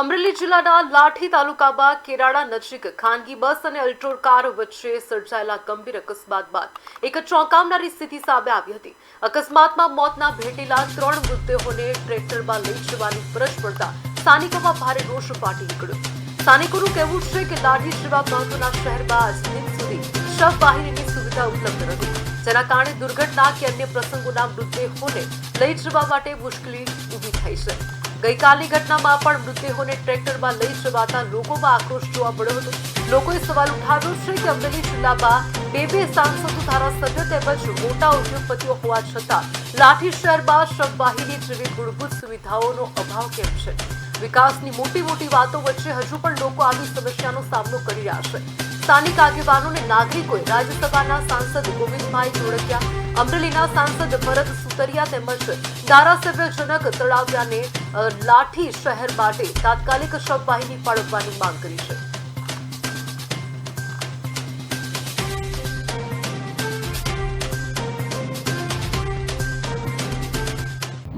અમરેલી જિલ્લાના લાઠી તાલુકામાં કેરાળા નજીક ખાનગી બસ અને અલ્ટો કાર વચ્ચે સર્જાયેલા ગંભીર અકસ્માત બાદ એક ચોંકાવનારી સ્થિતિ સામે આવી હતી। અકસ્માતમાં મોતના ભેટેલા 3 મૃતદેહોને ટ્રેક્ટરમાં લઈ જવાની ફરજ પડતા સ્થાનિકોમાં ભારે રોષ ફાટી નીકળ્યો। સ્થાનિકોનું કહેવું છે કે લાઠી જેવા મહત્વના શહેરમાં આજ દિન સુધી શવવાહિનીની સુવિધા ઉપલબ્ધ નથી, જેના કારણે દુર્ઘટના કે અન્ય પ્રસંગોના મૃતદેહોને લઈ જવા માટે મુશ્કેલી ઊભી થઈ છે। ગઈકાલની ઘટનામાં પણ મૃતદેહોને ટ્રેક્ટરમાં લઈ જવાતા લોકોમાં આક્રોશ જોવા મળ્યો હતો। લોકોએ સવાલ ઉઠાવ્યો છે કે અમરેલી જિલ્લામાં બે સાંસદો, ધારાસભ્યો તેમજ મોટા ઉદ્યોગપતિઓ હોવા છતાં લાઠી શહેરમાં શવવાહિની જેવી મૂળભૂત સુવિધાઓનો અભાવ કેમ છે? વિકાસની મોટી વાતો વચ્ચે હજુ પણ લોકો આવી સમસ્યાનો સામનો કરી રહ્યા છે। સ્થાનિક આગેવાનો અને નાગરિકોએ રાજ્યસભાના સાંસદ ગોવિંદભાઈ ધોળકિયા, અમરેલીના સાંસદ ભરત સુતરિયા તેમજ ધારાસભ્ય જનક તળાવિયાને લાઠી શહેર માટે તાત્કાલિક શવવાહિની ફાળવવાની માંગ કરી છે।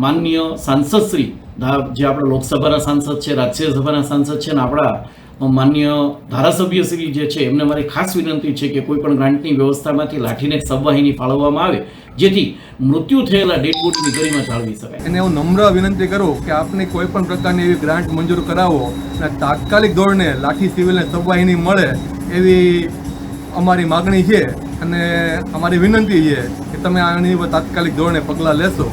માનનીય સાંસદ શ્રી જે આપણા લોકસભાના સાંસદ છે, રાજ્યસભાના સાંસદ છે ને આપણા માનનીય ધારાસભ્ય શ્રી જે છે એમને મારી ખાસ વિનંતી છે કે કોઈ પણ ગ્રાન્ટની વ્યવસ્થામાંથી લાઠીને શવવાહિની ફાળવવામાં આવે, જેથી મૃત્યુ થયેલા ડેડ બોડીની ગરિમા જાળવી શકાય। એને હું નમ્ર વિનંતી કરું કે આપને કોઈ પણ પ્રકારની એવી ગ્રાન્ટ મંજૂર કરાવો અને તાત્કાલિક ધોરણે લાઠી સિવિલને શવવાહિની મળે એવી અમારી માગણી છે અને અમારી વિનંતી છે કે તમે આની તાત્કાલિક ધોરણે પગલાં લેશો।